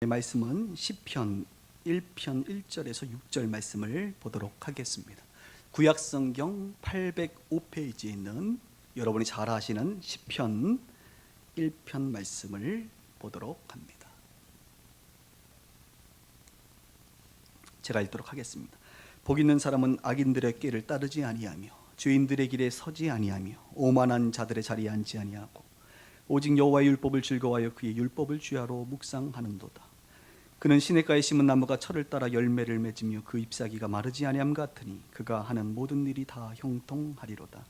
말씀은 시편 1편 1절에서 6절 말씀을 보도록 하겠습니다. 구약성경 805페이지에 있는 여러분이 잘 아시는 시편 1편 말씀을 보도록 합니다. 제가 읽도록 하겠습니다. 복 있는 사람은 악인들의 꾀를 따르지 아니하며 죄인들의 길에 서지 아니하며 오만한 자들의 자리에 앉지 아니하고 오직 여호와의 율법을 즐거워하여 그의 율법을 주야로 묵상하는도다. 그는 시냇가에 심은 나무가 철을 따라 열매를 맺으며 그 잎사귀가 마르지 아니함 같으니 그가 하는 모든 일이 다 형통하리로다.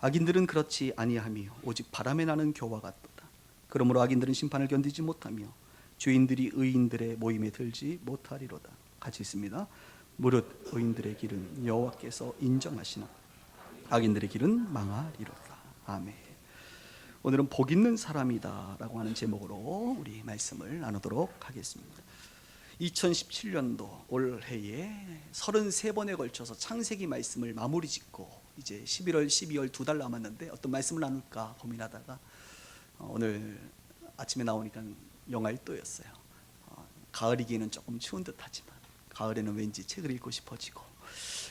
악인들은 그렇지 아니하며 오직 바람에 나는 교와 같도다. 그러므로 악인들은 심판을 견디지 못하며 죄인들이 의인들의 모임에 들지 못하리로다. 같이 있습니다. 무릇 의인들의 길은 여호와께서 인정하시나 악인들의 길은 망하리로다. 아멘. 오늘은 복 있는 사람이다 라고 하는 제목으로 우리 말씀을 나누도록 하겠습니다. 2017년도 올해에 33번에 걸쳐서 창세기 말씀을 마무리 짓고 이제 11월, 12월 2달 남았는데 어떤 말씀을 나눌까 고민하다가 오늘 아침에 나오니까 영하 1도였어요. 가을이기에는 조금 추운 듯 하지만 가을에는 왠지 책을 읽고 싶어지고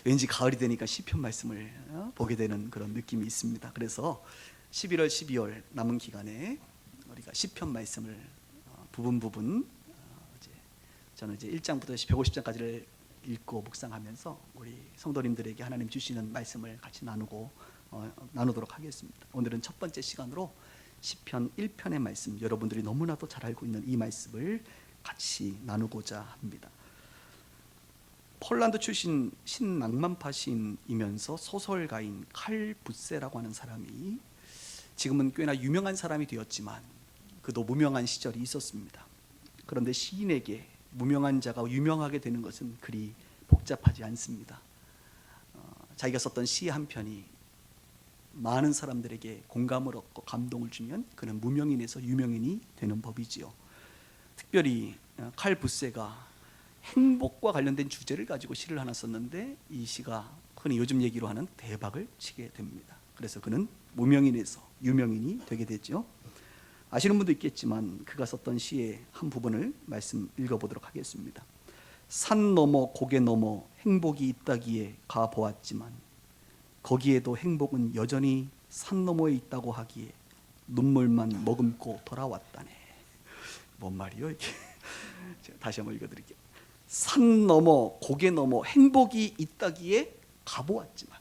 왠지 가을이 되니까 시편 말씀을 보게 되는 그런 느낌이 있습니다. 그래서 11월, 12월 남은 기간에 우리가 시편 말씀을 부분 저는 이제 1장부터 150장까지를 읽고 묵상하면서 우리 성도님들에게 하나님 주시는 말씀을 같이 나누도록 하겠습니다. 오늘은 첫 번째 시간으로 시편 1편의 말씀, 여러분들이 너무나도 잘 알고 있는 이 말씀을 같이 나누고자 합니다. 폴란드 출신 신낭만파 시인이면서 소설가인 칼 붓세라고 하는 사람이 지금은 꽤나 유명한 사람이 되었지만 그도 무명한 시절이 있었습니다. 그런데 시인에게 무명한 자가 유명하게 되는 것은 그리 복잡하지 않습니다. 자기가 썼던 시 한 편이 많은 사람들에게 공감을 얻고 감동을 주면 그는 무명인에서 유명인이 되는 법이지요. 특별히 칼 붓세가 행복과 관련된 주제를 가지고 시를 하나 썼는데 이 시가 흔히 요즘 얘기로 하는 대박을 치게 됩니다. 그래서 그는 무명인에서 유명인이 되게 되죠. 아시는 분도 있겠지만 그가 썼던 시의 한 부분을 말씀 읽어보도록 하겠습니다. 산 넘어 고개 넘어 행복이 있다기에 가보았지만 거기에도 행복은 여전히 산 너머에 있다고 하기에 눈물만 머금고 돌아왔다네. 뭔 말이요 이게? 다시 한번 읽어드릴게요. 산 넘어 고개 넘어 행복이 있다기에 가보았지만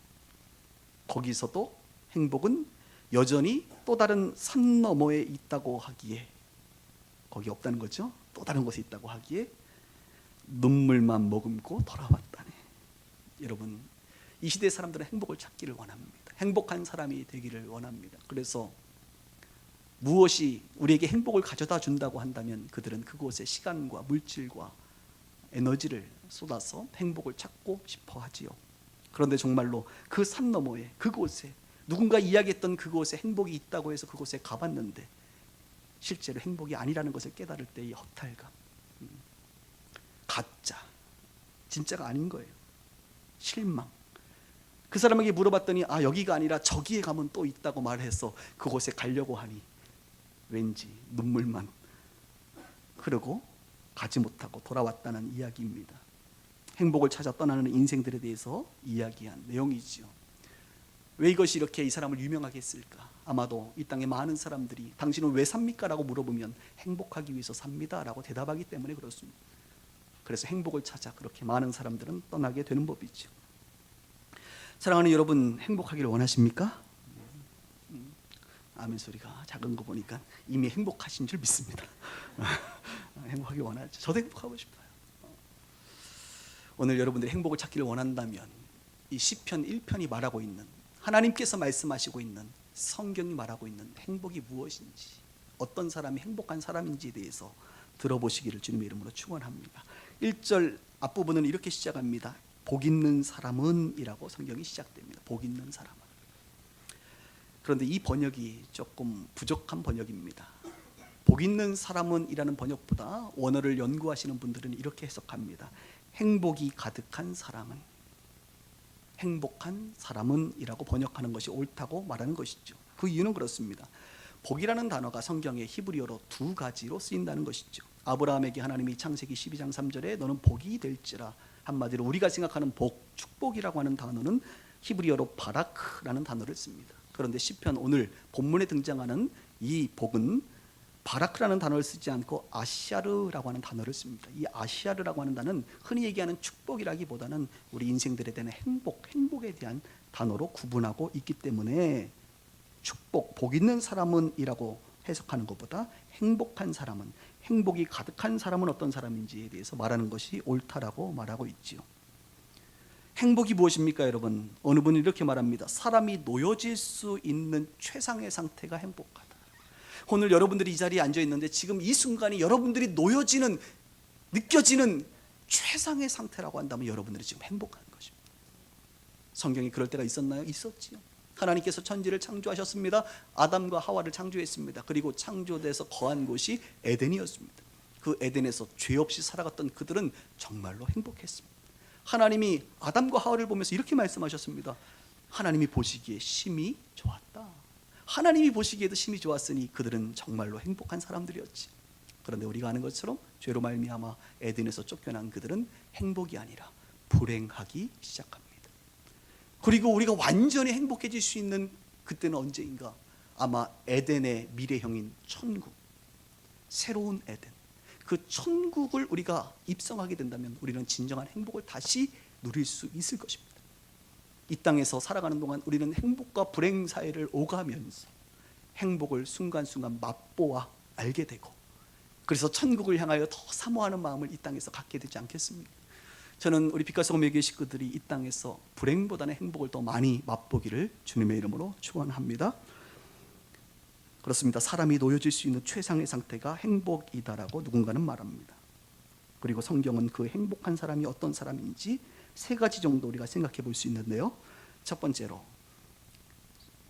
거기서도 행복은 여전히 또 다른 산 너머에 있다고 하기에, 거기 없다는 거죠. 또 다른 곳에 있다고 하기에 눈물만 머금고 돌아왔다네. 여러분, 이 시대 사람들은 행복을 찾기를 원합니다. 행복한 사람이 되기를 원합니다. 그래서 무엇이 우리에게 행복을 가져다 준다고 한다면 그들은 그곳에 시간과 물질과 에너지를 쏟아서 행복을 찾고 싶어 하지요. 그런데 정말로 그 산 너머에, 그곳에, 누군가 이야기했던 그곳에 행복이 있다고 해서 그곳에 가봤는데 실제로 행복이 아니라는 것을 깨달을 때의 허탈감, 가짜, 진짜가 아닌 거예요. 실망. 그 사람에게 물어봤더니 여기가 아니라 저기에 가면 또 있다고 말해서 그곳에 가려고 하니 왠지 눈물만 흐르고 가지 못하고 돌아왔다는 이야기입니다. 행복을 찾아 떠나는 인생들에 대해서 이야기한 내용이지요. 왜 이것이 이렇게 이 사람을 유명하게 했을까? 아마도 이 땅에 많은 사람들이 당신은 왜 삽니까? 라고 물어보면 행복하기 위해서 삽니다 라고 대답하기 때문에 그렇습니다. 그래서 행복을 찾아 그렇게 많은 사람들은 떠나게 되는 법이죠. 사랑하는 여러분, 행복하기를 원하십니까? 아멘 소리가 작은 거 보니까 이미 행복하신 줄 믿습니다. 행복하기 원하죠. 저도 행복하고 싶어요. 오늘 여러분들이 행복을 찾기를 원한다면 이 시편 1편이 말하고 있는, 하나님께서 말씀하시고 있는, 성경이 말하고 있는 행복이 무엇인지, 어떤 사람이 행복한 사람인지에 대해서 들어보시기를 주님의 이름으로 축원합니다. 1절 앞부분은 이렇게 시작합니다. 복 있는 사람은 이라고 성경이 시작됩니다. 복 있는 사람은. 그런데 이 번역이 조금 부족한 번역입니다. 복 있는 사람은 이라는 번역보다 원어를 연구하시는 분들은 이렇게 해석합니다. 행복이 가득한 사람은, 행복한 사람은 이라고 번역하는 것이 옳다고 말하는 것이죠. 그 이유는 그렇습니다. 복이라는 단어가 성경의 히브리어로 두 가지로 쓰인다는 것이죠. 아브라함에게 하나님이 창세기 12장 3절에 너는 복이 될지라, 한마디로 우리가 생각하는 복, 축복이라고 하는 단어는 히브리어로 바라크라는 단어를 씁니다. 그런데 시편 오늘 본문에 등장하는 이 복은 바라크라는 단어를 쓰지 않고 아시아르라고 하는 단어를 씁니다. 이 아시아르라고 하는 단어는 흔히 얘기하는 축복이라기보다는 우리 인생들에 대한 행복에 대한 단어로 구분하고 있기 때문에 축복, 복 있는 사람은 이라고 해석하는 것보다 행복한 사람은, 행복이 가득한 사람은 어떤 사람인지에 대해서 말하는 것이 옳다라고 말하고 있지요. 행복이 무엇입니까, 여러분? 어느 분이 이렇게 말합니다. 사람이 놓여질 수 있는 최상의 상태가 행복하다. 오늘 여러분들이 이 자리에 앉아 있는데 지금 이 순간이 여러분들이 놓여지는, 느껴지는 최상의 상태라고 한다면 여러분들이 지금 행복한 것입니다. 성경에 그럴 때가 있었나요? 있었지요. 하나님께서 천지를 창조하셨습니다. 아담과 하와를 창조했습니다. 그리고 창조돼서 거한 곳이 에덴이었습니다. 그 에덴에서 죄 없이 살아갔던 그들은 정말로 행복했습니다. 하나님이 아담과 하와를 보면서 이렇게 말씀하셨습니다. 하나님이 보시기에 심히 좋았다. 하나님이 보시기에도 심히 좋았으니 그들은 정말로 행복한 사람들이었지. 그런데 우리가 아는 것처럼 죄로 말미암아 에덴에서 쫓겨난 그들은 행복이 아니라 불행하기 시작합니다. 그리고 우리가 완전히 행복해질 수 있는 그때는 언제인가? 아마 에덴의 미래형인 천국, 새로운 에덴, 그 천국을 우리가 입성하게 된다면 우리는 진정한 행복을 다시 누릴 수 있을 것입니다. 이 땅에서 살아가는 동안 우리는 행복과 불행 사이를 오가면서 행복을 순간순간 맛보아 알게 되고, 그래서 천국을 향하여 더 사모하는 마음을 이 땅에서 갖게 되지 않겠습니까? 저는 우리 빛과 소금의 식구들이 이 땅에서 불행보다는 행복을 더 많이 맛보기를 주님의 이름으로 축원합니다. 그렇습니다. 사람이 놓여질 수 있는 최상의 상태가 행복이다라고 누군가는 말합니다. 그리고 성경은 그 행복한 사람이 어떤 사람인지 세 가지 정도 우리가 생각해 볼 수 있는데요. 첫 번째로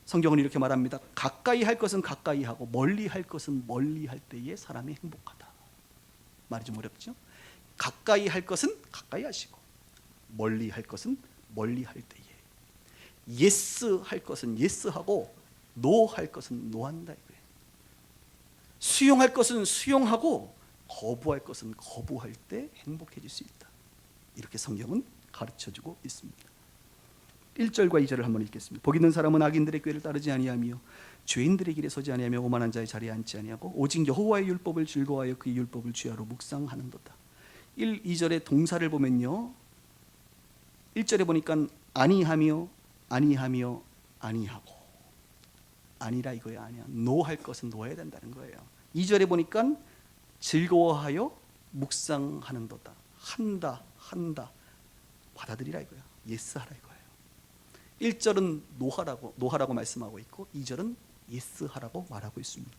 성경은 이렇게 말합니다. 가까이 할 것은 가까이 하고 멀리 할 것은 멀리 할 때에 사람이 행복하다. 말이 좀 어렵죠? 가까이 할 것은 가까이 하시고 멀리 할 것은 멀리 할 때에, 예스 할 것은 예스하고 노 할 것은 노한다 이거예요. 수용할 것은 수용하고 거부할 것은 거부할 때 행복해질 수 있다. 이렇게 성경은 가르쳐주고 있습니다. 1절과 2절을 한번 읽겠습니다. 복 있는 사람은 악인들의 꾀를 따르지 아니하며 죄인들의 길에 서지 아니하며 오만한 자의 자리에 앉지 아니하고 오직 여호와의 율법을 즐거워하여 그의 율법을 주야로 묵상하는도다. 1, 2절의 동사를 보면요, 1절에 보니까 아니하며 아니하며 아니하고, 아니라 이거야. 아니야. 노할 것은 놓아야 된다는 거예요. 2절에 보니까 즐거워하여 묵상하는도다. 한다 받아들이라 이거야. 예스하라 이거예요. 1절은 노하라고 말씀하고 있고 2절은 예스하라고 말하고 있습니다.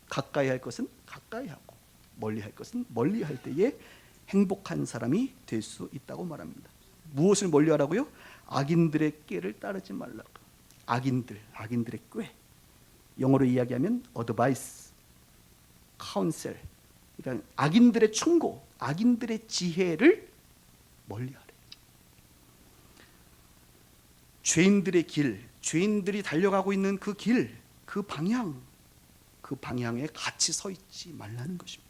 가까이 할 것은 가까이 하고 멀리 할 것은 멀리 할 때에 행복한 사람이 될 수 있다고 말합니다. 무엇을 멀리 하라고요? 악인들의 꾀를 따르지 말라고. 악인들의 꾀, 영어로 이야기하면 advice, counsel, 그러니까 악인들의 충고, 악인들의 지혜를 멀리하래. 죄인들의 길, 죄인들이 달려가고 있는 그 길, 그 방향에 같이 서 있지 말라는 것입니다.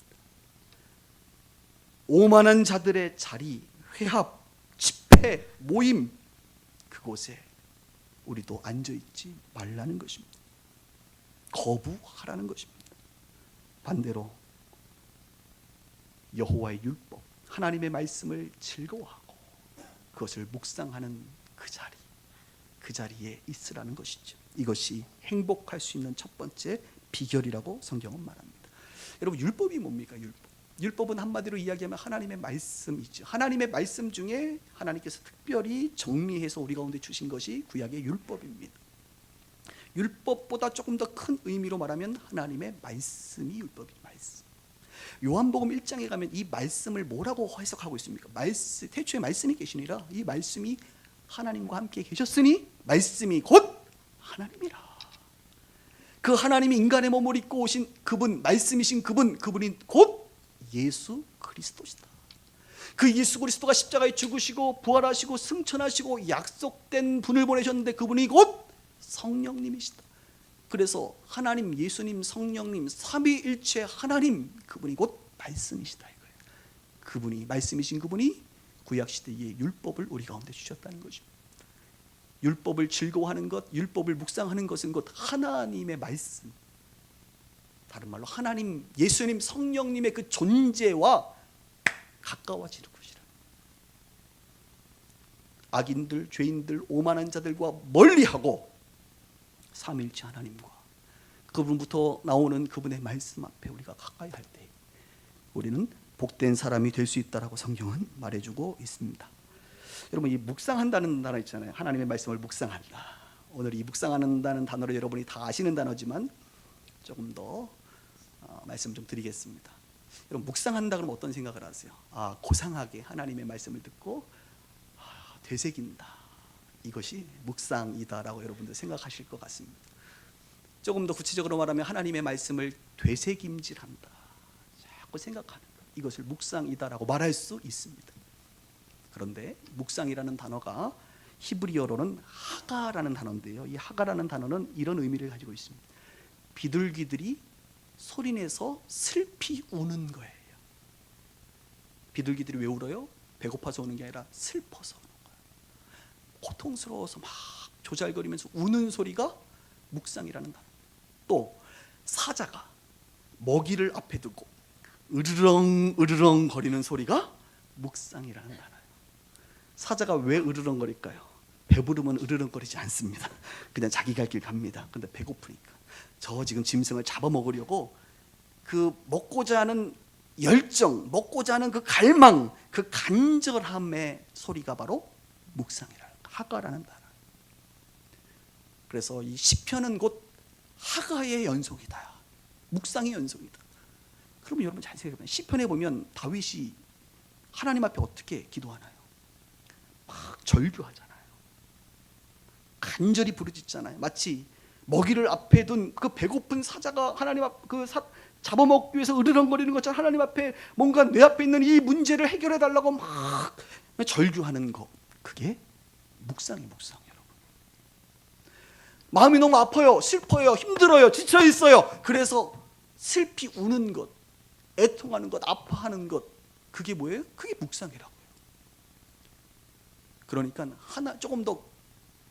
오만한 자들의 자리, 회합, 집회, 모임, 그곳에 우리도 앉아있지 말라는 것입니다. 거부하라는 것입니다. 반대로 여호와의 율법, 하나님의 말씀을 즐거워하고 그것을 묵상하는 그 자리에 있으라는 것이죠. 이것이 행복할 수 있는 첫 번째 비결이라고 성경은 말합니다. 여러분, 율법이 뭡니까? 율법은 한마디로 이야기하면 하나님의 말씀이죠. 하나님의 말씀 중에 하나님께서 특별히 정리해서 우리 가운데 주신 것이 구약의 율법입니다. 율법보다 조금 더 큰 의미로 말하면 하나님의 말씀이 율법이죠. 말씀. 요한복음 1장에 가면 이 말씀을 뭐라고 해석하고 있습니까? 태초에 말씀이 계시니라. 이 말씀이 하나님과 함께 계셨으니 말씀이 곧 하나님이라. 그 하나님이 인간의 몸을 입고 오신 그분, 말씀이신 그분이 곧 예수 그리스도시다. 그 예수 그리스도가 십자가에 죽으시고 부활하시고 승천하시고 약속된 분을 보내셨는데 그분이 곧 성령님이시다. 그래서 하나님, 예수님, 성령님, 삼위일체 하나님, 그분이 곧 말씀이시다 이거예요. 그분이 말씀이신 그분이 구약 시대의 율법을 우리 가운데 주셨다는 것입니다. 율법을 즐거워하는 것, 율법을 묵상하는 것은 곧 하나님의 말씀, 다른 말로 하나님, 예수님, 성령님의 그 존재와 가까워지는 것이라. 악인들, 죄인들, 오만한 자들과 멀리하고 삼위일체 하나님과 그분부터 나오는 그분의 말씀 앞에 우리가 가까이 할 때 우리는 복된 사람이 될 수 있다라고 성경은 말해주고 있습니다. 여러분, 이 묵상한다는 단어 있잖아요. 하나님의 말씀을 묵상한다. 오늘 이 묵상한다는 단어를 여러분이 다 아시는 단어지만 조금 더 말씀 좀 드리겠습니다. 여러분, 묵상한다 그러면 어떤 생각을 하세요? 고상하게 하나님의 말씀을 듣고 되새긴다, 이것이 묵상이다라고 여러분들 생각하실 것 같습니다. 조금 더 구체적으로 말하면 하나님의 말씀을 되새김질한다, 자꾸 생각하는 것, 이것을 묵상이다라고 말할 수 있습니다. 그런데 묵상이라는 단어가 히브리어로는 하가라는 단어인데요, 이 하가라는 단어는 이런 의미를 가지고 있습니다. 비둘기들이 소리내서 슬피 우는 거예요. 비둘기들이 왜 울어요? 배고파서 우는 게 아니라 슬퍼서 우는 거예요. 고통스러워서 막 조잘거리면서 우는 소리가 묵상이라는 단어. 또 사자가 먹이를 앞에 두고 으르렁 으르렁 거리는 소리가 묵상이라는 단어예요. 사자가 왜 으르렁거릴까요? 배부르면 으르렁거리지 않습니다. 그냥 자기 갈 길 갑니다. 근데 배고프니까 저 지금 짐승을 잡아먹으려고 그 먹고자 하는 열정, 먹고자 하는 그 갈망, 그 간절함의 소리가 바로 묵상이라는, 하가라는 단어. 그래서 이 시편은 곧 하가의 연속이다, 묵상의 연속이다. 그러면 여러분 잘 생각해보면 시편에 보면 다윗이 하나님 앞에 어떻게 기도하나요? 막 절규하잖아요. 간절히 부르짖잖아요. 마치 먹이를 앞에 둔 그 배고픈 사자가 하나님 앞 잡아먹기 위해서 으르렁거리는 것처럼 하나님 앞에 뭔가 내 앞에 있는 이 문제를 해결해 달라고 막 절규하는 것, 그게 묵상이 묵상. 여러분, 마음이 너무 아파요, 슬퍼요, 힘들어요, 지쳐 있어요. 그래서 슬피 우는 것, 애통하는 것, 아파하는 것, 그게 뭐예요? 그게 묵상이라고요. 그러니까 조금 더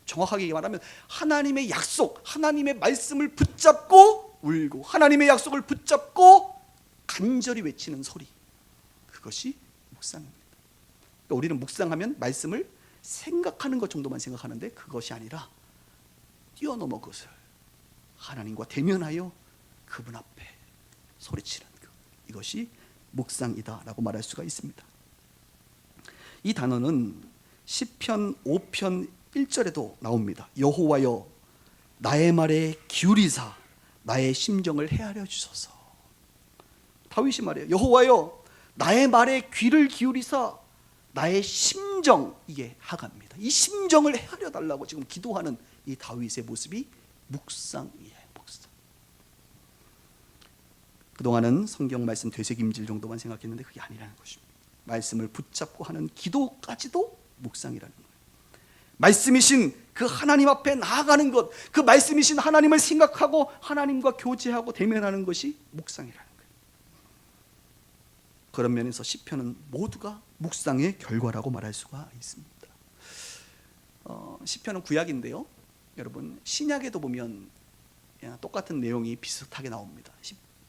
정확하게 말하면 하나님의 약속, 하나님의 말씀을 붙잡고 울고 하나님의 약속을 붙잡고 간절히 외치는 소리, 그것이 묵상입니다. 그러니까 우리는 묵상하면 말씀을 생각하는 것 정도만 생각하는데 그것이 아니라 뛰어넘어 그것을 하나님과 대면하여 그분 앞에 소리치는 것, 이것이 묵상이다라고 말할 수가 있습니다. 이 단어는 시편 5편 1절에도 나옵니다. 여호와여 나의 말에 기울이사 나의 심정을 헤아려 주소서. 다윗이 말해요. 여호와여 나의 말에 귀를 기울이사 나의 심정, 이게 하가입니다. 이 심정을 헤아려 달라고 지금 기도하는 이 다윗의 모습이 묵상이에요. 묵상. 그동안은 성경 말씀 되새김질 정도만 생각했는데 그게 아니라는 것입니다. 말씀을 붙잡고 하는 기도까지도 묵상이라는 거예요. 말씀이신 그 하나님 앞에 나아가는 것, 그 말씀이신 하나님을 생각하고 하나님과 교제하고 대면하는 것이 묵상이라는 거예요. 그런 면에서 시편은 모두가 묵상의 결과라고 말할 수가 있습니다. 시편은 구약인데요, 여러분 신약에도 보면 똑같은 내용이 비슷하게 나옵니다.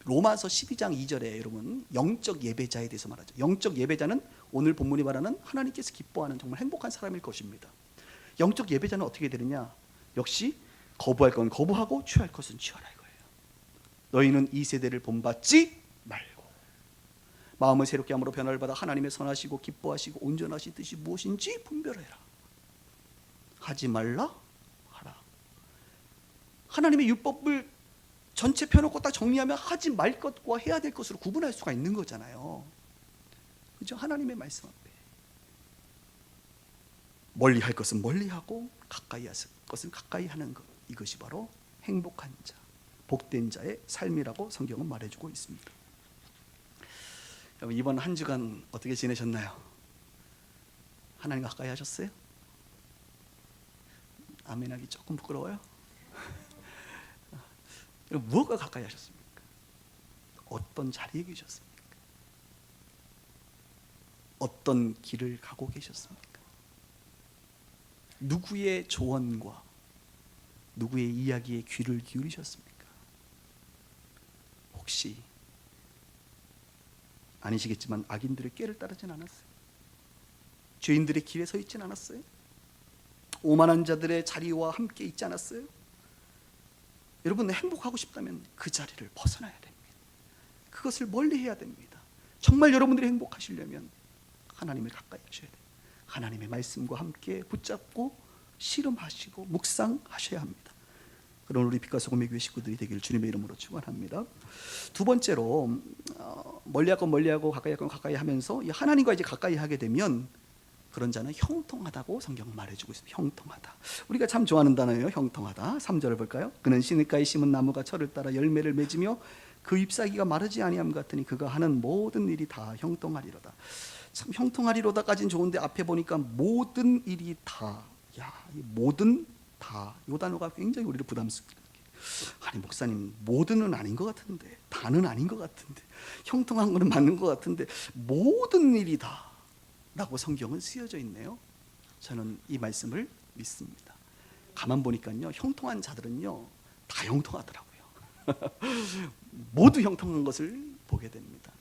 로마서 12장 2절에 여러분 영적 예배자에 대해서 말하죠. 영적 예배자는 오늘 본문이 말하는 하나님께서 기뻐하는 정말 행복한 사람일 것입니다. 영적 예배자는 어떻게 되느냐? 역시 거부할 건 거부하고 취할 것은 취하라 이거예요. 너희는 이 세대를 본받지 말고 마음을 새롭게 함으로 변화를 받아 하나님의 선하시고 기뻐하시고 온전하신 뜻이 무엇인지 분별해라. 하지 말라 하라. 하나님의 율법을 전체 펴놓고 딱 정리하면 하지 말 것과 해야 될 것으로 구분할 수가 있는 거잖아요. 그죠? 하나님의 말씀 앞에 멀리 할 것은 멀리하고 가까이 할 것은 가까이 하는 것, 이것이 바로 행복한 자, 복된 자의 삶이라고 성경은 말해주고 있습니다. 여러분, 이번 한 주간 어떻게 지내셨나요? 하나님 가까이 하셨어요? 아멘하기 조금 부끄러워요? 무엇과 가까이 하셨습니까? 어떤 자리에 계셨습니까? 어떤 길을 가고 계셨습니까? 누구의 조언과 누구의 이야기에 귀를 기울이셨습니까? 혹시 아니시겠지만 악인들의 꾀를 따르진 않았어요? 죄인들의 길에 서 있진 않았어요? 오만한 자들의 자리와 함께 있지 않았어요? 여러분, 행복하고 싶다면 그 자리를 벗어나야 됩니다. 그것을 멀리 해야 됩니다. 정말 여러분들이 행복하시려면 하나님을 가까이 하셔야 돼요. 하나님의 말씀과 함께 붙잡고 씨름하시고 묵상하셔야 합니다. 그런 우리 빛과 소금의 교회 식구들이 되기를 주님의 이름으로 축원합니다. 두 번째로 멀리하고 가까이 하면서 이 하나님과 이제 가까이 하게 되면 그런 자는 형통하다고 성경은 말해주고 있습니다. 형통하다. 우리가 참 좋아하는 단어예요. 형통하다. 3절을 볼까요? 그는 시냇가에 심은 나무가 철을 따라 열매를 맺으며 그 잎사귀가 마르지 아니함 같으니 그가 하는 모든 일이 다 형통하리로다. 참 형통하리로다까지는 좋은데 앞에 보니까 모든 일이 다, 이 모든 다, 이 단어가 굉장히 우리를 부담스럽게. 아니 목사님, 모든은 아닌 것 같은데, 다는 아닌 것 같은데, 형통한 거는 맞는 것 같은데 모든 일이 다 라고 성경은 쓰여져 있네요. 저는 이 말씀을 믿습니다. 가만 보니까요, 형통한 자들은요 다 형통하더라고요. 모두 형통한 것을 보게 됩니다.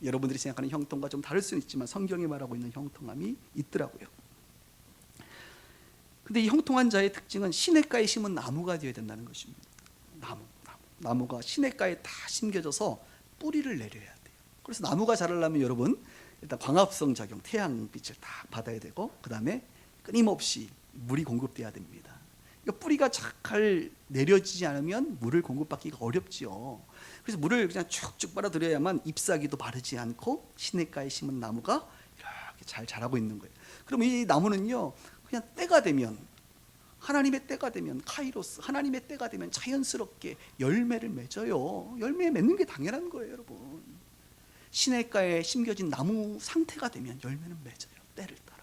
여러분들이 생각하는 형통과 좀 다를 수는 있지만 성경이 말하고 있는 형통함이 있더라고요. 근데 이 형통한 자의 특징은 시냇가에 심은 나무가 되어야 된다는 것입니다. 나무가 시냇가에 다 심겨져서 뿌리를 내려야 돼요. 그래서 나무가 자라려면 여러분 일단 광합성 작용, 태양빛을 딱 받아야 되고 그 다음에 끊임없이 물이 공급돼야 됩니다. 그러니까 뿌리가 잘 내려지지 않으면 물을 공급받기가 어렵지요. 그래서 물을 그냥 쭉쭉 빨아들여야만 잎사귀도 마르지 않고 시냇가에 심은 나무가 이렇게 잘 자라고 있는 거예요. 그럼 이 나무는요 그냥 때가 되면, 하나님의 때가 되면, 카이로스 하나님의 때가 되면 자연스럽게 열매를 맺어요. 열매 맺는 게 당연한 거예요. 여러분, 시냇가에 심겨진 나무 상태가 되면 열매는 맺어요. 때를 따라.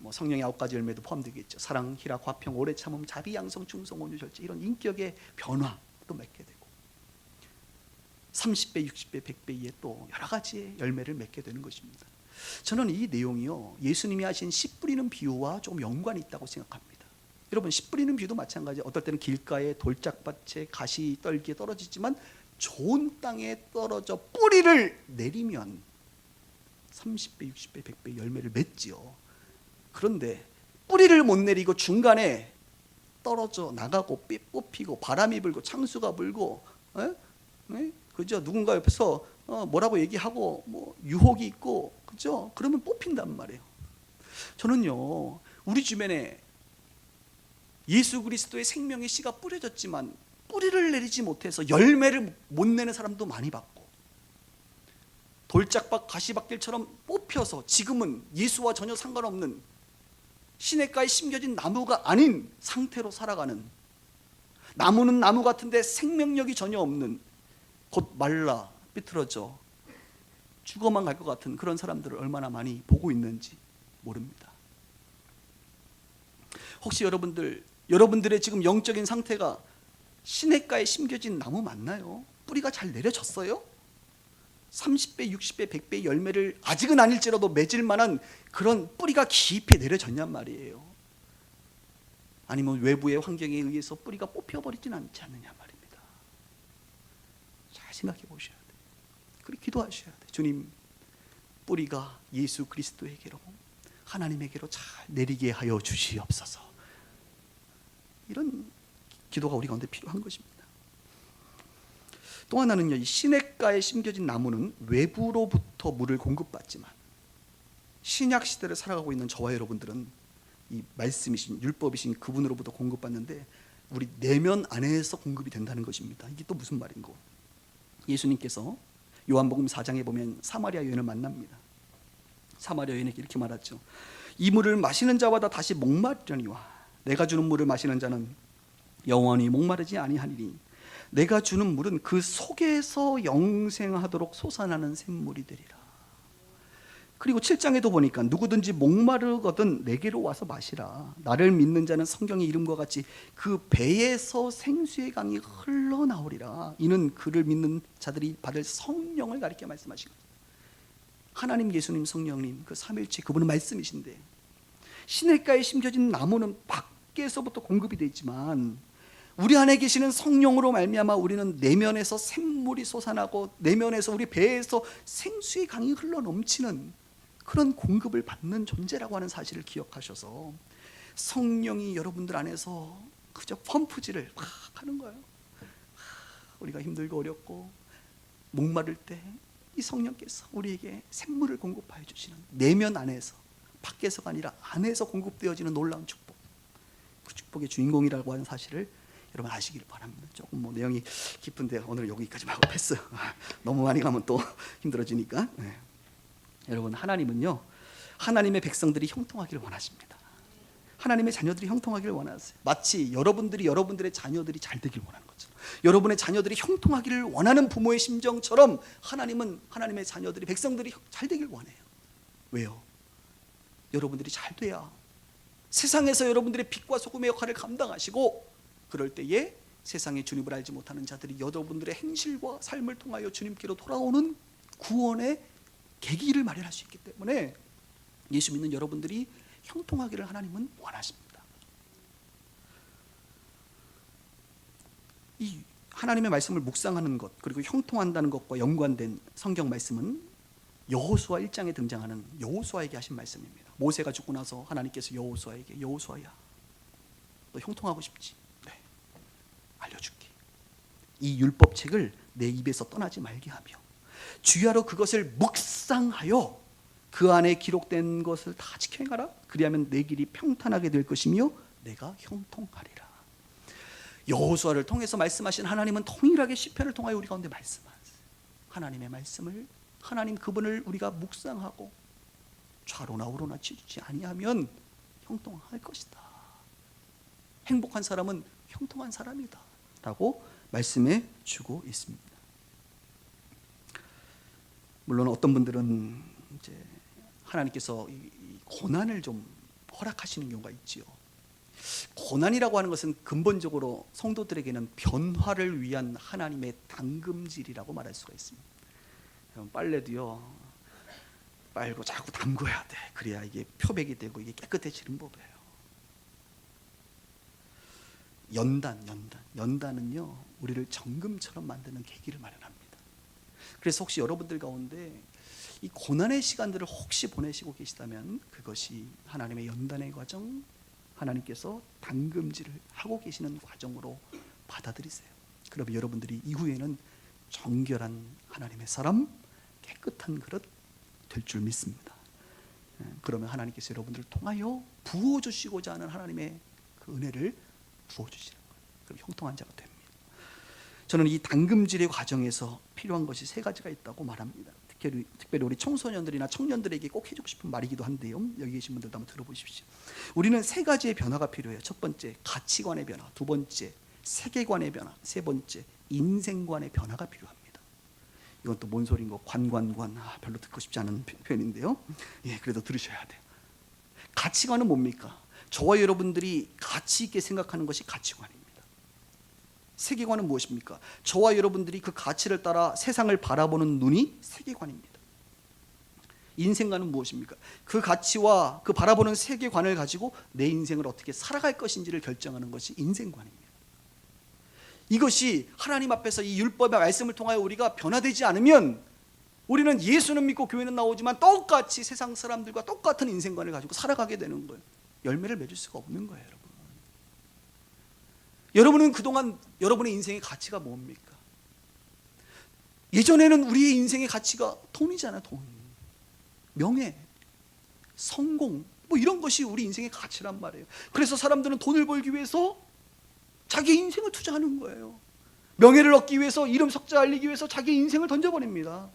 성령의 9가지 열매도 포함되겠죠. 사랑, 희락, 화평, 오래 참음, 자비, 양성, 충성, 온유, 절제, 이런 인격의 변화도 맺게 되고 30배, 60배, 100배에 또 여러 가지의 열매를 맺게 되는 것입니다. 저는 이 내용이요 예수님이 하신 씨 뿌리는 비유와 조금 연관이 있다고 생각합니다. 여러분, 씨 뿌리는 비유도 마찬가지. 어떨 때는 길가에 돌짝밭에 가시 떨기에 떨어지지만 좋은 땅에 떨어져 뿌리를 내리면 30배, 60배, 100배 열매를 맺지요. 그런데 뿌리를 못 내리고 중간에 떨어져 나가고 뽑히고 바람이 불고 창수가 불고 그죠? 누군가 옆에서 뭐라고 얘기하고 유혹이 있고, 그죠? 그러면 뽑힌단 말이에요. 저는요 우리 주변에 예수 그리스도의 생명의 씨가 뿌려졌지만 뿌리를 내리지 못해서 열매를 못 내는 사람도 많이 봤고, 돌짝밭 가시밭길처럼 뽑혀서 지금은 예수와 전혀 상관없는 시냇가에 심겨진 나무가 아닌 상태로 살아가는, 나무는 나무 같은데 생명력이 전혀 없는, 곧 말라 삐뚤어져 죽어만 갈 것 같은 그런 사람들을 얼마나 많이 보고 있는지 모릅니다. 혹시 여러분들의 지금 영적인 상태가 시냇가에 심겨진 나무 맞나요? 뿌리가 잘 내려졌어요? 30배, 60배, 100배 열매를 아직은 아닐지라도 맺을 만한 그런 뿌리가 깊이 내려졌냔 말이에요. 아니면 외부의 환경에 의해서 뿌리가 뽑혀버리진 않지 않느냐 말입니다. 잘 생각해 보셔야 돼요. 그리고 기도하셔야 돼요. 주님, 뿌리가 예수 그리스도에게로, 하나님에게로 잘 내리게 하여 주시옵소서. 이런 기도가 우리 가운데 필요한 것입니다. 또 하나는요, 이 시냇가에 심겨진 나무는 외부로부터 물을 공급받지만 신약 시대를 살아가고 있는 저와 여러분들은 이 말씀이신 율법이신 그분으로부터 공급받는데 우리 내면 안에서 공급이 된다는 것입니다. 이게 또 무슨 말인고? 예수님께서 요한복음 4장에 보면 사마리아 여인을 만납니다. 사마리아 여인에게 이렇게 말하죠. 이 물을 마시는 자마다 다시 목마르려니와 내가 주는 물을 마시는 자는 영원히 목마르지 아니하리니 내가 주는 물은 그 속에서 영생하도록 솟아나는 샘물이 되리라. 그리고 7장에도 보니까 누구든지 목마르거든 내게로 와서 마시라. 나를 믿는 자는 성경의 이름과 같이 그 배에서 생수의 강이 흘러나오리라. 이는 그를 믿는 자들이 받을 성령을 가리켜 말씀하신 거예요. 하나님, 예수님, 성령님 그 삼위일체 그분은 말씀이신데 시냇가에 심겨진 나무는 밖에서부터 공급이 되어 있지만 우리 안에 계시는 성령으로 말미암아 우리는 내면에서 샘물이 솟아나고 내면에서 우리 배에서 생수의 강이 흘러넘치는 그런 공급을 받는 존재라고 하는 사실을 기억하셔서 성령이 여러분들 안에서 그저 펌프질을 막 하는 거예요. 우리가 힘들고 어렵고 목마를 때 이 성령께서 우리에게 샘물을 공급하여 주시는, 내면 안에서, 밖에서가 아니라 안에서 공급되어지는 놀라운 축복, 그 축복의 주인공이라고 하는 사실을 여러분 아시기를 바랍니다. 조금 내용이 깊은데 오늘 여기까지만 하고 패스. 너무 많이 가면 또 힘들어지니까. 네. 여러분, 하나님은요, 하나님의 백성들이 형통하기를 원하십니다. 하나님의 자녀들이 형통하기를 원하세요. 마치 여러분들이 여러분들의 자녀들이 잘 되길 원하는 거죠. 여러분의 자녀들이 형통하기를 원하는 부모의 심정처럼 하나님은 하나님의 자녀들이, 백성들이 잘 되길 원해요. 왜요? 여러분들이 잘 돼야 세상에서 여러분들의 빛과 소금의 역할을 감당하시고, 그럴 때에 세상에 주님을 알지 못하는 자들이 여러분들의 행실과 삶을 통하여 주님께로 돌아오는 구원의 계기를 마련할 수 있기 때문에 예수 믿는 여러분들이 형통하기를 하나님은 원하십니다. 이 하나님의 말씀을 묵상하는 것, 그리고 형통한다는 것과 연관된 성경 말씀은 여호수아 1장에 등장하는 여호수아에게 하신 말씀입니다. 모세가 죽고 나서 하나님께서 여호수아에게, 여호수아야, 너 형통하고 싶지? 네, 알려줄게. 이 율법책을 내 입에서 떠나지 말게 하며 주야로 그것을 묵상하여 그 안에 기록된 것을 다 지켜 행하라. 그리하면 내 길이 평탄하게 될 것이며 내가 형통하리라. 여호수아를 통해서 말씀하신 하나님은 동일하게 시편을 통하여 우리 가운데 말씀하세요. 하나님의 말씀을, 하나님 그분을 우리가 묵상하고 좌로나 우로나 치우지 아니하면 형통할 것이다. 행복한 사람은 형통한 사람이다 라고 말씀해 주고 있습니다. 물론 어떤 분들은 이제 하나님께서 이 고난을 좀 허락하시는 경우가 있지요. 고난이라고 하는 것은 근본적으로 성도들에게는 변화를 위한 하나님의 담금질이라고 말할 수가 있습니다. 빨래도요, 빨고 자꾸 담궈야 돼. 그래야 이게 표백이 되고 이게 깨끗해지는 법이에요. 연단은요, 우리를 정금처럼 만드는 계기를 마련합니다. 그래서 혹시 여러분들 가운데 이 고난의 시간들을 혹시 보내시고 계시다면 그것이 하나님의 연단의 과정, 하나님께서 담금질을 하고 계시는 과정으로 받아들이세요. 그러면 여러분들이 이후에는 정결한 하나님의 사람, 깨끗한 그릇 될 줄 믿습니다. 그러면 하나님께서 여러분들을 통하여 부어주시고자 하는 하나님의 그 은혜를 부어주시는 거예요. 그럼 형통한 자가 됩니다. 저는 이 담금질의 과정에서 필요한 것이 세 가지가 있다고 말합니다. 특별히 우리 청소년들이나 청년들에게 꼭 해주고 싶은 말이기도 한데요, 여기 계신 분들도 한번 들어보십시오. 우리는 세 가지의 변화가 필요해요. 첫 번째, 가치관의 변화. 두 번째, 세계관의 변화. 세 번째, 인생관의 변화가 필요합니다. 이건 또 뭔 소리인 거, 관관, 별로 듣고 싶지 않은 표현인데요, 예, 그래도 들으셔야 돼요. 가치관은 뭡니까? 저와 여러분들이 가치 있게 생각하는 것이 가치관입니다. 세계관은 무엇입니까? 저와 여러분들이 그 가치를 따라 세상을 바라보는 눈이 세계관입니다. 인생관은 무엇입니까? 그 가치와 그 바라보는 세계관을 가지고 내 인생을 어떻게 살아갈 것인지를 결정하는 것이 인생관입니다. 이것이 하나님 앞에서 이 율법의 말씀을 통하여 우리가 변화되지 않으면 우리는 예수는 믿고 교회는 나오지만 똑같이 세상 사람들과 똑같은 인생관을 가지고 살아가게 되는 거예요. 열매를 맺을 수가 없는 거예요. 여러분은 그동안 여러분의 인생의 가치가 뭡니까? 예전에는 우리의 인생의 가치가 돈이잖아요. 돈, 명예, 성공, 이런 것이 우리 인생의 가치란 말이에요. 그래서 사람들은 돈을 벌기 위해서 자기 인생을 투자하는 거예요. 명예를 얻기 위해서, 이름 석자 알리기 위해서 자기 인생을 던져버립니다.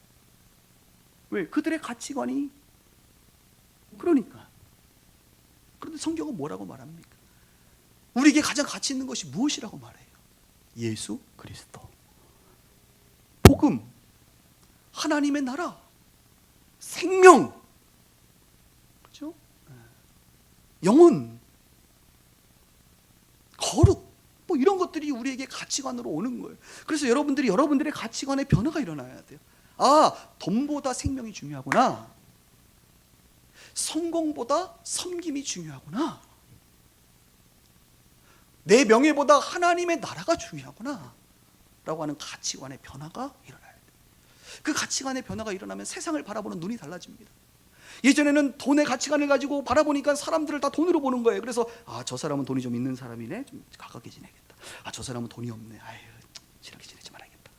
왜? 그들의 가치관이 그러니까. 그런데 성경은 뭐라고 말합니까? 우리에게 가장 가치 있는 것이 무엇이라고 말해요? 예수 그리스도, 복음, 하나님의 나라, 생명, 그렇죠? 영혼, 거룩, 이런 것들이 우리에게 가치관으로 오는 거예요. 그래서 여러분들이 여러분들의 가치관의 변화가 일어나야 돼요. 아, 돈보다 생명이 중요하구나. 성공보다 섬김이 중요하구나. 내 명예보다 하나님의 나라가 중요하구나 라고 하는 가치관의 변화가 일어나야 돼요. 그 가치관의 변화가 일어나면 세상을 바라보는 눈이 달라집니다. 예전에는 돈의 가치관을 가지고 바라보니까 사람들을 다 돈으로 보는 거예요. 그래서 저 사람은 돈이 좀 있는 사람이네, 좀 가깝게 지내겠다. 저 사람은 돈이 없네, 아유 친하게 지내지 말아야겠다.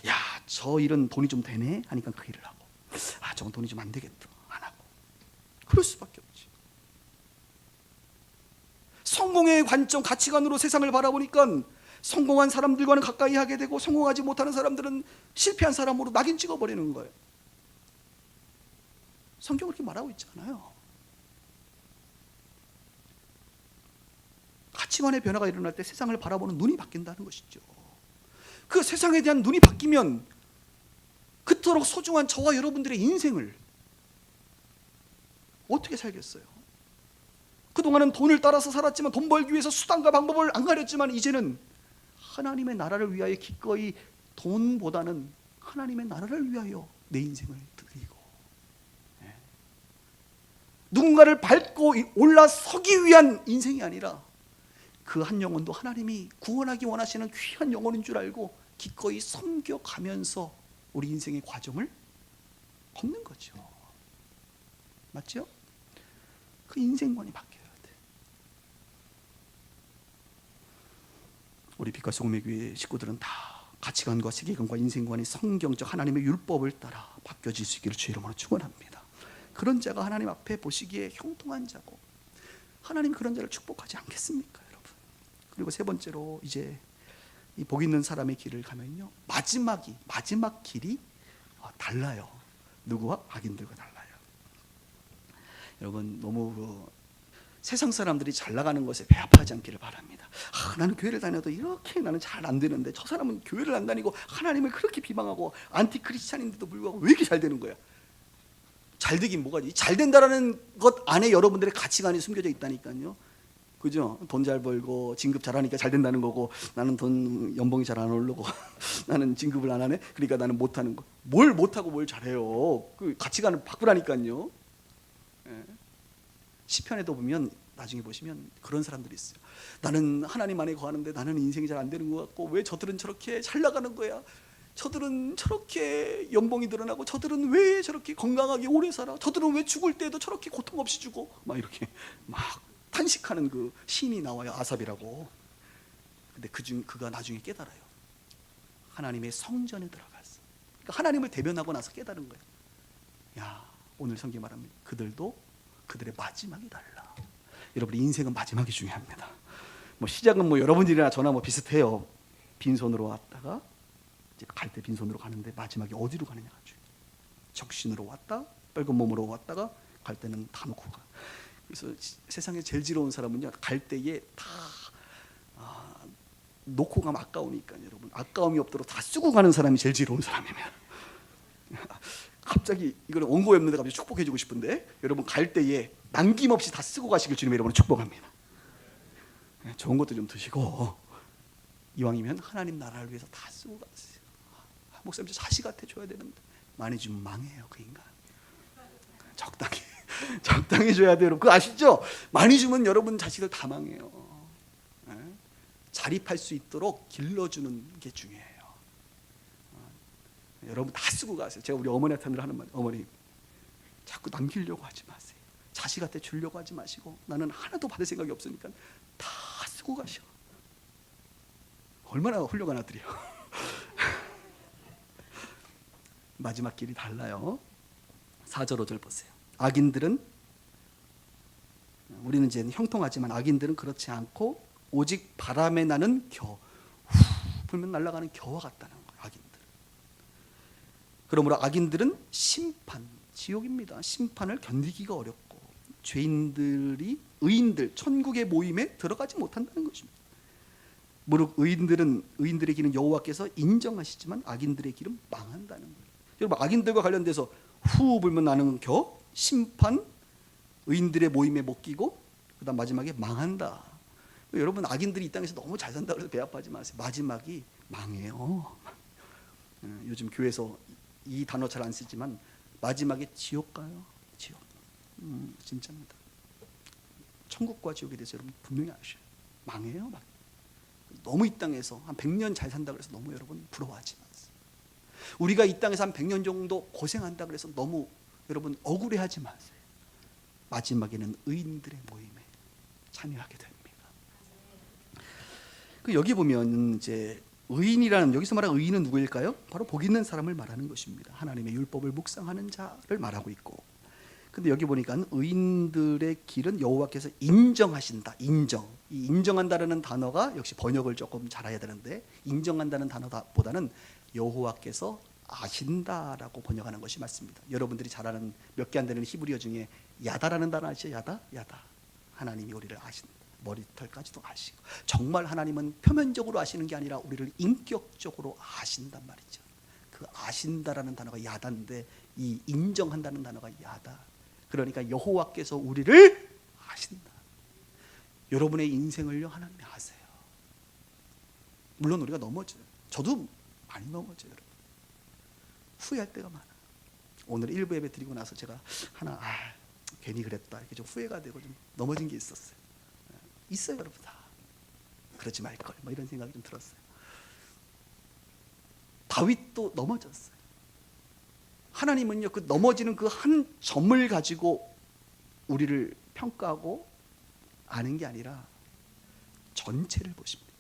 야, 저 일은 돈이 좀 되네 하니까 그 일을 하고, 저건 돈이 좀 안 되겠다, 안 하고. 그럴 수밖에 없지. 성공의 관점, 가치관으로 세상을 바라보니까 성공한 사람들과는 가까이 하게 되고, 성공하지 못하는 사람들은 실패한 사람으로 낙인 찍어버리는 거예요. 성경은 그렇게 말하고 있지 않아요. 가치관의 변화가 일어날 때 세상을 바라보는 눈이 바뀐다는 것이죠. 그 세상에 대한 눈이 바뀌면 그토록 소중한 저와 여러분들의 인생을 어떻게 살겠어요? 그동안은 돈을 따라서 살았지만, 돈 벌기 위해서 수단과 방법을 안 가렸지만, 이제는 하나님의 나라를 위하여 기꺼이 돈보다는 하나님의 나라를 위하여 내 인생을 드리고, 누군가를 밟고 올라서기 위한 인생이 아니라 그 한 영혼도 하나님이 구원하기 원하시는 귀한 영혼인 줄 알고 기꺼이 섬겨가면서 우리 인생의 과정을 걷는 거죠. 맞죠? 그 인생관이 바뀌어야 돼. 우리 빛과 소금의 교회 식구들은 다 가치관과 세계관과 인생관이 성경적 하나님의 율법을 따라 바뀌어질 수 있기를 주의 이름으로 축원합니다. 그런 자가 하나님 앞에 보시기에 형통한 자고, 하나님 그런 자를 축복하지 않겠습니까, 여러분? 그리고 세 번째로, 이제 이 복 있는 사람의 길을 가면요, 마지막 길이 달라요. 누구와? 악인들과 달라요. 여러분, 너무 세상 사람들이 잘 나가는 것에 배합하지 않기를 바랍니다. 나는 교회를 다녀도 이렇게 나는 잘 안 되는데, 저 사람은 교회를 안 다니고 하나님을 그렇게 비방하고 안티 크리스찬인데도 불구하고 왜 이렇게 잘 되는 거야? 잘 되긴 뭐가지? 잘 된다라는 것 안에 여러분들의 가치관이 숨겨져 있다니까요. 그죠? 돈 잘 벌고 진급 잘하니까 잘 된다는 거고, 나는 돈 연봉이 잘 안 오르고 나는 진급을 안 하네, 그러니까 나는 못하는 거. 뭘 못하고 뭘 잘해요? 그 가치관을 바꾸라니까요. 시편에도 보면, 나중에 보시면 그런 사람들이 있어요. 나는 하나님 안에 거하는데 나는 인생이 잘 안 되는 것 같고, 왜 저들은 저렇게 잘 나가는 거야? 저들은 저렇게 연봉이 늘어나고, 저들은 왜 저렇게 건강하게 오래 살아? 저들은 왜 죽을 때도 저렇게 고통 없이 죽어? 막 이렇게 막 탄식하는 그 시인이 나와요, 아삽이라고. 근데 그가 나중에 깨달아요. 하나님의 성전에 들어갔어. 그러니까 하나님을 대변하고 나서 깨달은 거예요. 야, 오늘 성경 말합니다. 그들도 그들의 마지막이 달라. 여러분, 인생은 마지막이 중요합니다. 시작은 여러분들이나 저나 비슷해요. 빈손으로 왔다가 이제 갈 때 빈손으로 가는데, 마지막에 어디로 가느냐가 중요해요. 적신으로 왔다, 빨간 몸으로 왔다가 갈 때는 다 놓고 가. 그래서 세상에 제일 지러운 사람은요, 갈 때에 다 놓고 가면 아까우니까, 여러분, 아까움이 없도록 다 쓰고 가는 사람이 제일 지러운 사람입니다. 갑자기 이걸 원고에 없는데 갑자기 축복해주고 싶은데, 여러분, 갈 때에 남김없이 다 쓰고 가시길 주님 여러분을 축복합니다. 좋은 것도 좀 드시고, 이왕이면 하나님 나라를 위해서 다 쓰고 가세요. 목사님, 저 자식한테 줘야 되는데 많이 주면 망해요, 그 인간. 적당히 줘야 돼요. 그거 아시죠? 많이 주면 여러분 자식을 다 망해요. 자립할 수 있도록 길러주는 게 중요해요. 여러분 다 쓰고 가세요. 제가 우리 어머니한테 하는 말, 어머니 자꾸 남기려고 하지 마세요. 자식한테 주려고 하지 마시고, 나는 하나도 받을 생각이 없으니까 다 쓰고 가셔. 얼마나 훌륭한 아들이에요. 마지막 길이 달라요. 4절 5절 보세요. 악인들은, 우리는 이제 형통하지만 악인들은 그렇지 않고 오직 바람에 나는 겨, 불면 날아가는 겨와 같다는 거예요. 악인들. 그러므로 악인들은 심판, 지옥입니다. 심판을 견디기가 어렵고, 의인들 천국의 모임에 들어가지 못한다는 것입니다. 무릇 의인들의 길은 여호와께서 인정하시지만 악인들의 길은 망한다는 거예요. 여러분, 악인들과 관련돼서 후 불면 나는 겨, 심판, 의인들의 모임에 못 끼고, 그다음 마지막에 망한다. 여러분, 악인들이 이 땅에서 너무 잘 산다고 해서 배합하지 마세요. 마지막이 망해요. 요즘 교회에서 이 단어 잘 안 쓰지만 마지막에 지옥 가요. 지옥. 진짜입니다. 천국과 지옥에 대해서 여러분 분명히 아셔요. 망해요, 망. 너무 이 땅에서 한 100년 잘 산다 그래서 너무 여러분 부러워하지 마세요. 우리가 이 땅에서 한 100년 정도 고생한다 그래서 너무 여러분 억울해하지 마세요. 마지막에는 의인들의 모임에 참여하게 됩니다. 여기 보면 이제 의인이라는, 여기서 말하는 의인은 누구일까요? 바로 복 있는 사람을 말하는 것입니다. 하나님의 율법을 묵상하는 자를 말하고 있고, 근데 여기 보니까 의인들의 길은 여호와께서 인정하신다. 인정. 이 인정한다라는 단어가 역시 번역을 조금 잘해야 되는데, 인정한다는 단어보다는 여호와께서 아신다라고 번역하는 것이 맞습니다. 여러분들이 잘 아는 몇 개 안 되는 히브리어 중에 야다라는 단어 아시죠? 야다? 야다. 하나님이 우리를 아신다. 머리털까지도 아시고, 정말 하나님은 표면적으로 아시는 게 아니라 우리를 인격적으로 아신단 말이죠. 그 아신다라는 단어가 야다인데 이 인정한다는 단어가 야다. 그러니까 여호와께서 우리를 아신다. 여러분의 인생을요 하나님이 아세요. 물론 우리가 넘어져요. 저도 많이 넘어져요. 여러분. 후회할 때가 많아. 오늘 1부 예배 드리고 나서 제가 하나 괜히 그랬다 이렇게 좀 후회가 되고 좀 넘어진 게 있었어요. 있어요 여러분. 다 그러지 말걸 뭐 이런 생각이 좀 들었어요. 다윗도 넘어졌어요. 하나님은요 그 넘어지는 그 한 점을 가지고 우리를 평가하고 아는 게 아니라 전체를 보십니다.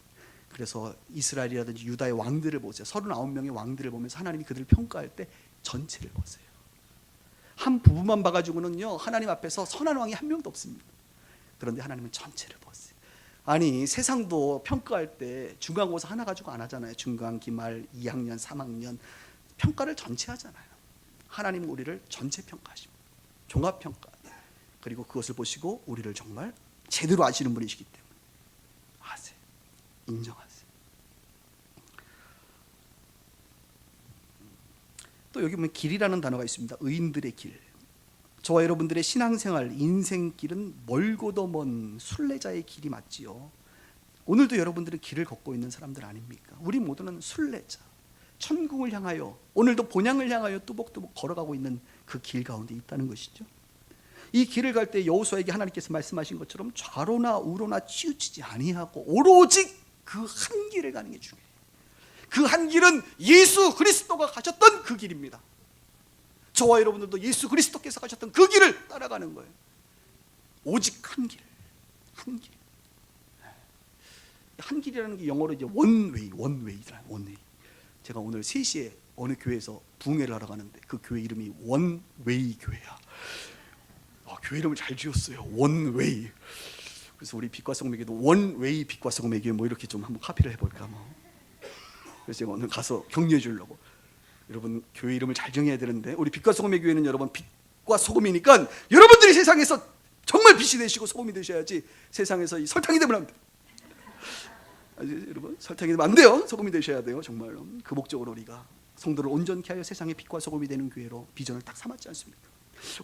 그래서 이스라엘이라든지 유다의 왕들을 보세요. 39명의 왕들을 보면서 하나님이 그들을 평가할 때 전체를 보세요. 한 부분만 봐가지고는요 하나님 앞에서 선한 왕이 한 명도 없습니다. 그런데 하나님은 전체를 보세요. 아니 세상도 평가할 때 중간고사 하나 가지고 안 하잖아요. 중간, 기말, 2학년, 3학년 평가를 전체 하잖아요. 하나님은 우리를 전체 평가하십니다. 종합평가. 그리고 그것을 보시고 우리를 정말 제대로 아시는 분이시기 때문에 아세요. 인정하세요. 또 여기 보면 길이라는 단어가 있습니다. 의인들의 길. 저와 여러분들의 신앙생활, 인생길은 멀고도 먼 순례자의 길이 맞지요. 오늘도 여러분들은 길을 걷고 있는 사람들 아닙니까? 우리 모두는 순례자, 천국을 향하여, 오늘도 본향을 향하여 뚜벅뚜벅 걸어가고 있는 그 길 가운데 있다는 것이죠. 이 길을 갈 때 여호수아에게 하나님께서 말씀하신 것처럼 좌로나 우로나 치우치지 아니하고 오로지 그 한 길을 가는 게 중요해요. 그 한 길은 예수 그리스도가 가셨던 그 길입니다. 저와 여러분들도 예수 그리스도께서 가셨던 그 길을 따라가는 거예요. 오직 한 길, 한 길. 한 길이라는 게 영어로 이제 원웨이더라. 원웨이. 제가 오늘 3시에 어느 교회에서 부흥회를 하러 가는데 그 교회 이름이 원웨이 교회야. 교회 이름을 잘 지었어요. 원웨이. 그래서 우리 빛과 성매교도 원웨이 빛과 성매교 뭐 이렇게 좀 한번 카피를 해볼까 뭐. 그래서 제가 오늘 가서 격려해 주려고. 여러분 교회 이름을 잘 정해야 되는데 우리 빛과 소금의 교회는 여러분 빛과 소금이니까 여러분들이 세상에서 정말 빛이 되시고 소금이 되셔야지 세상에서 이 설탕이 되면 안 돼요. 여러분 설탕이 되면 안 돼요. 소금이 되셔야 돼요. 정말로 그 목적으로 우리가 성도를 온전케 하여 세상의 빛과 소금이 되는 교회로 비전을 딱 삼았지 않습니까?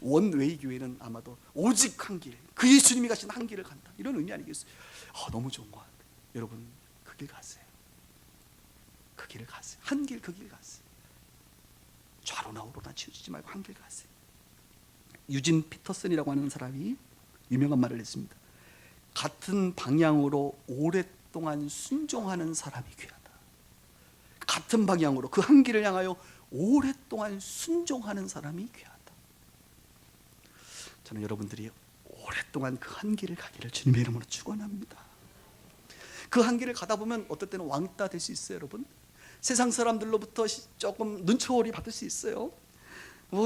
원웨이 교회는 아마도 오직 한 길, 그 예수님이 가신 한 길을 간다 이런 의미 아니겠어요? 너무 좋은 것 같아요. 여러분 그 길 가세요. 그 길을 가세요. 한 길 그 길 가세요. 좌로나 우로나 치우치지 말고 한 길 가세요. 유진 피터슨이라고 하는 사람이 유명한 말을 했습니다. 같은 방향으로 오랫동안 순종하는 사람이 귀하다. 같은 방향으로 그 한 길을 향하여 오랫동안 순종하는 사람이 귀하다. 저는 여러분들이 오랫동안 그 한 길을 가기를 주님의 이름으로 축원합니다. 그 한 길을 가다 보면 어떨 때는 왕따 될 수 있어요. 여러분 세상 사람들로부터 조금 눈초월이 받을 수 있어요.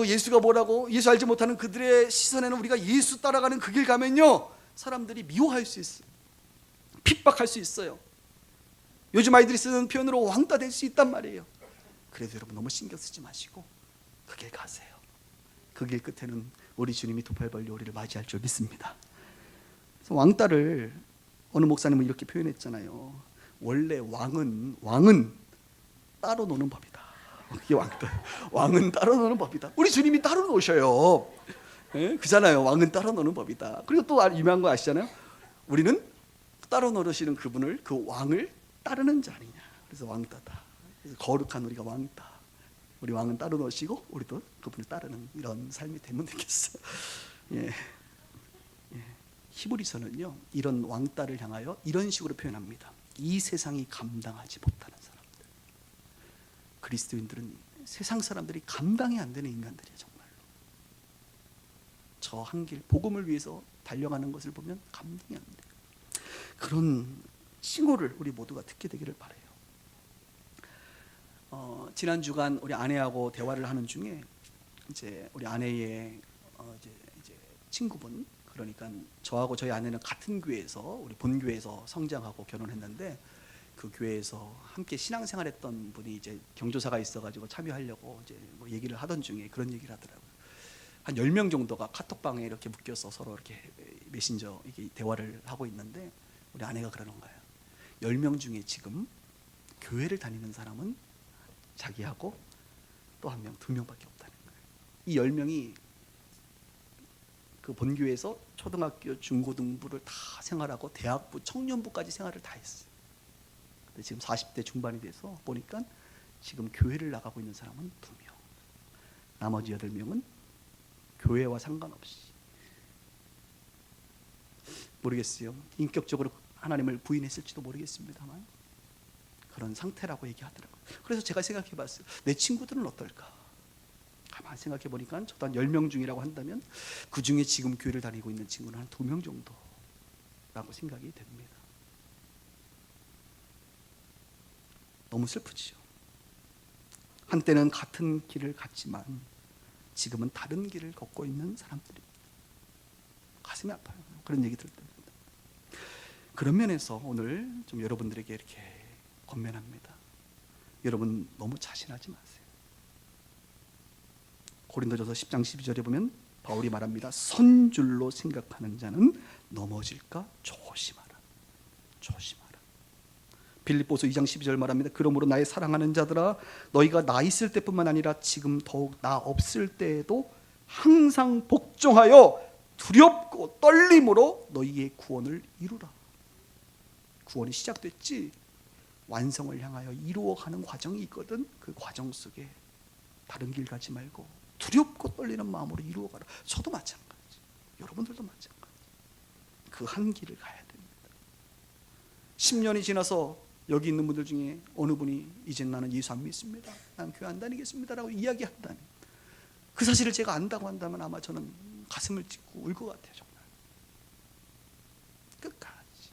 예수가 뭐라고 예수 알지 못하는 그들의 시선에는 우리가 예수 따라가는 그 길 가면요 사람들이 미워할 수 있어요. 핍박할 수 있어요. 요즘 아이들이 쓰는 표현으로 왕따 될 수 있단 말이에요. 그래도 여러분 너무 신경 쓰지 마시고 그 길 가세요. 그 길 끝에는 우리 주님이 두 팔 벌려 우리를 맞이할 줄 믿습니다. 그래서 왕따를 어느 목사님은 이렇게 표현했잖아요. 원래 왕은 따로 노는 법이다. 그게 왕따. 왕은 따로 노는 법이다. 우리 주님이 따로 노셔요. 네? 그잖아요. 왕은 따로 노는 법이다. 그리고 또 유명한 거 아시잖아요. 우리는 따로 노르시는 그분을, 그 왕을 따르는 자 아니냐. 그래서 왕따다. 그래서 거룩한 우리가 왕따. 우리 왕은 따로 노시고 우리도 그분을 따르는 이런 삶이 되면 되겠어요. 예. 히브리서는요 이런 왕따를 향하여 이런 식으로 표현합니다. 이 세상이 감당하지 못하는 사람들. 그리스도인들은 세상 사람들이 감당이 안 되는 인간들이에요. 정말로 저 한 길 복음을 위해서 달려가는 것을 보면 감당이 안 돼요. 그런 칭호를 우리 모두가 듣게 되기를 바라요. 지난 주간 우리 아내하고 대화를 하는 중에 이제 우리 아내의 이제 친구분, 그러니까 저하고 저희 아내는 같은 교회에서 우리 본교회에서 성장하고 결혼했는데 그 교회에서 함께 신앙생활했던 분이 이제 경조사가 있어가지고 참여하려고 이제 뭐 얘기를 하던 중에 그런 얘기를 하더라고요. 한 10명 정도가 카톡방에 이렇게 묶여서 서로 이렇게 메신저 이게 대화를 하고 있는데 우리 아내가 그러는 거예요. 10명 중에 지금 교회를 다니는 사람은 자기하고 또 한 명, 2명밖에 없다는 거예요. 이 10명이 그 본교회에서 초등학교, 중고등부를 다 생활하고 대학부, 청년부까지 생활을 다 했어요. 근데 지금 40대 중반이 돼서 보니까 지금 교회를 나가고 있는 사람은 2명. 나머지 8명은 교회와 상관없이 모르겠어요. 인격적으로 하나님을 부인했을지도 모르겠습니다만 그런 상태라고 얘기하더라고요. 그래서 제가 생각해 봤어요. 내 친구들은 어떨까? 가만히 생각해 보니까 저도 한 10명 중이라고 한다면 그 중에 지금 교회를 다니고 있는 친구는 한 2명 정도라고 생각이 됩니다. 너무 슬프지요. 한때는 같은 길을 갔지만 지금은 다른 길을 걷고 있는 사람들입니다. 가슴이 아파요. 그런 얘기 들을 때마다. 그런 면에서 오늘 좀 여러분들에게 이렇게 권면합니다. 여러분 너무 자신하지 마세요. 고린도전서 10장 12절에 보면 바울이 말합니다. 선줄로 생각하는 자는 넘어질까 조심하라. 조심하라. 빌립보서 2장 12절 말합니다. 그러므로 나의 사랑하는 자들아 너희가 나 있을 때뿐만 아니라 지금 더욱 나 없을 때에도 항상 복종하여 두렵고 떨림으로 너희의 구원을 이루라. 구원이 시작됐지 완성을 향하여 이루어가는 과정이 있거든. 그 과정 속에 다른 길 가지 말고 두렵고 떨리는 마음으로 이루어가라. 저도 마찬가지, 여러분들도 마찬가지. 그 한 길을 가야 됩니다. 10년이 지나서 여기 있는 분들 중에 어느 분이 이제 나는 예수 안 믿습니다, 난 교회 안 다니겠습니다 라고 이야기한다면, 그 사실을 제가 안다고 한다면 아마 저는 가슴을 찢고 울 것 같아요. 정말 끝까지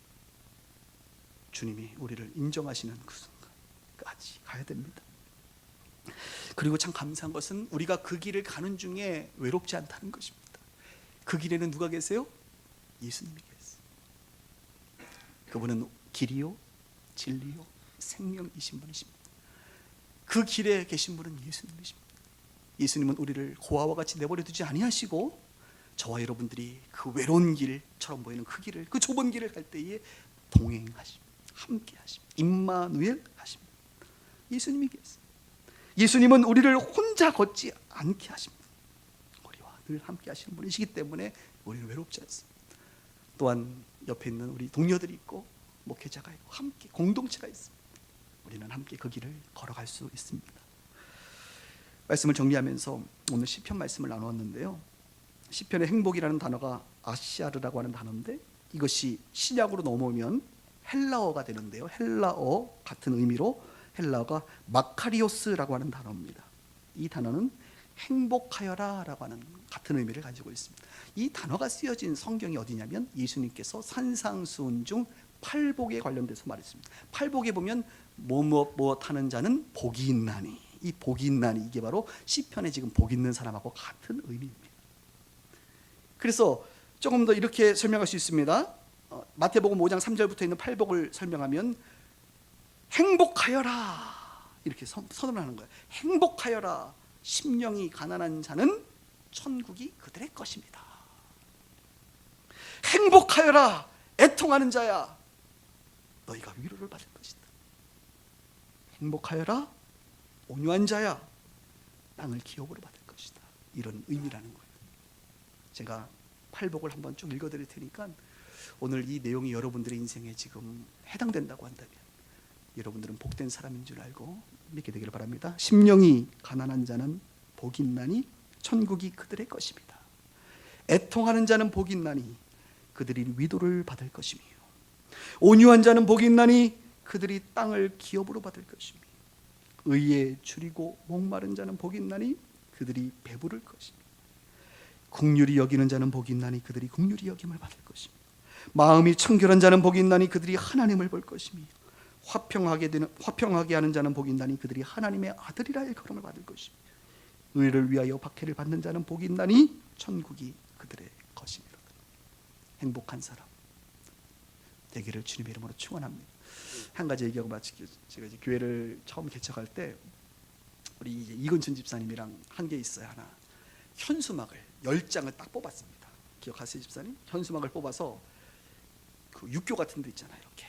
주님이 우리를 인정하시는 그 순간까지 가야 됩니다. 그리고 참 감사한 것은 우리가 그 길을 가는 중에 외롭지 않다는 것입니다. 그 길에는 누가 계세요? 예수님이 계세요. 그분은 길이요 진리요 생명이신 분이십니다. 그 길에 계신 분은 예수님이십니다. 예수님은 우리를 고아와 같이 내버려 두지 아니하시고 저와 여러분들이 그 외로운 길처럼 보이는 그 길을, 그 좁은 길을 갈 때에 동행하십니다. 함께 하십니다. 임마누엘 하십니다. 예수님이 계세요. 예수님은 우리를 혼자 걷지 않게 하십니다. 우리와 늘 함께 하시는 분이시기 때문에 우리는 외롭지 않습니다. 또한 옆에 있는 우리 동료들이 있고 목회자가 있고 함께 공동체가 있습니다. 우리는 함께 그 길을 걸어갈 수 있습니다. 말씀을 정리하면서 오늘 시편 말씀을 나누었는데요, 시편의 행복이라는 단어가 아시아르라고 하는 단어인데 이것이 신약으로 넘어오면 헬라어가 되는데요, 헬라어 같은 의미로 헬라어가 마카리오스라고 하는 단어입니다. 이 단어는 행복하여라 라고 하는 같은 의미를 가지고 있습니다. 이 단어가 쓰여진 성경이 어디냐면 예수님께서 산상수훈 중 팔복에 관련돼서 말했습니다. 팔복에 보면 무엇 하는 자는 복이 있나니, 이 복이 있나니 이게 바로 시편에 지금 복 있는 사람하고 같은 의미입니다. 그래서 조금 더 이렇게 설명할 수 있습니다. 마태복음 5장 3절부터 있는 팔복을 설명하면 행복하여라 이렇게 선언하는 거예요. 행복하여라, 심령이 가난한 자는 천국이 그들의 것입니다. 행복하여라, 애통하는 자야, 너희가 위로를 받을 것이다. 행복하여라, 온유한 자야, 땅을 기업으로 받을 것이다. 이런 의미라는 거예요. 제가 팔복을 한번 쭉 읽어드릴 테니까 오늘 이 내용이 여러분들의 인생에 지금 해당된다고 한다면 여러분들은 복된 사람인 줄 알고 믿게 되기를 바랍니다. 심령이 가난한 자는 복이 있나니 천국이 그들의 것입니다. 애통하는 자는 복이 있나니 그들이 위로를 받을 것이며 온유한 자는 복이 있나니 그들이 땅을 기업으로 받을 것이며 의에 줄이고 목마른 자는 복이 있나니 그들이 배부를 것이며 긍휼히 여기는 자는 복이 있나니 그들이 긍휼히 여김을 받을 것이며 마음이 청결한 자는 복이 있나니 그들이 하나님을 볼 것이며 화평하게 하는 자는 복이 있나니 그들이 하나님의 아들이라 일컬음을 받을 것이며 의를 위하여 박해를 받는 자는 복이 있나니 천국이 그들의 것이니라. 행복한 사람 되기를 주님의 이름으로 축원합니다. 한 가지 얘기하고 마치겠습니다. 제가 이제 교회를 처음 개척할 때 우리 이제 이근춘 집사님이랑 한 게 있어요. 하나 현수막을 10장을 딱 뽑았습니다. 기억하세요, 집사님? 현수막을 뽑아서 그 육교 같은 데 있잖아요. 이렇게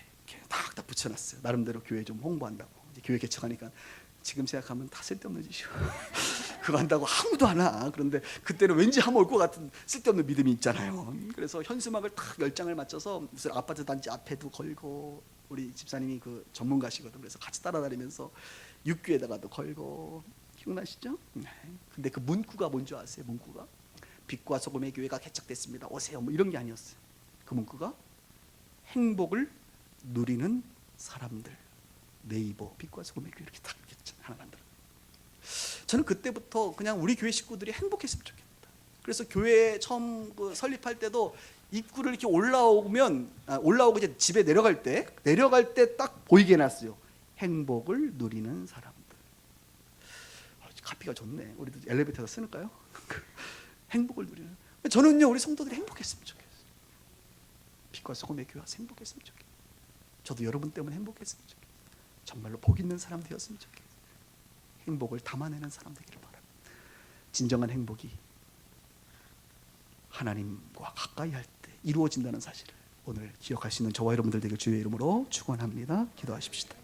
딱 붙여놨어요. 나름대로 교회 좀 홍보한다고. 이제 교회 개척하니까 지금 생각하면 다 쓸데없는 짓이요. 그거 한다고 아무도 안 와. 그런데 그때는 왠지 하면 올 것 같은 쓸데없는 믿음이 있잖아요. 그래서 현수막을 딱 10장을 맞춰서 무슨 아파트 단지 앞에도 걸고, 우리 집사님이 그 전문가시거든. 그래서 같이 따라다니면서 육교에다가도 걸고. 기억나시죠? 네. 근데 그 문구가 뭔지 아세요? 문구가 빛과 소금의 교회가 개척됐습니다. 오세요. 뭐 이런 게 아니었어요. 그 문구가 행복을 누리는 사람들. 네이버 빛과 소금의 교회 이렇게 딱 하나 만들어. 저는 그때부터 그냥 우리 교회 식구들이 행복했으면 좋겠다. 그래서 교회 처음 그 설립할 때도 입구를 이렇게 올라오고 이제 집에 내려갈 때 딱 보이게 해놨어요. 행복을 누리는 사람들. 카피가 좋네. 우리도 엘리베이터에서 쓰는까요? 행복을 누리는. 저는요 우리 성도들이 행복했으면 좋겠어요. 빛과 소금의 교회가 행복했으면 좋겠어요. 저도 여러분 때문에 행복했으면 좋겠어요. 정말로 복 있는 사람 되었으면 좋겠어요. 행복을 담아내는 사람 되기를 바랍니다. 진정한 행복이 하나님과 가까이 할 때 이루어진다는 사실을 오늘 기억할 수 있는 저와 여러분들 되길 주의 이름으로 축원합니다. 기도하십시다.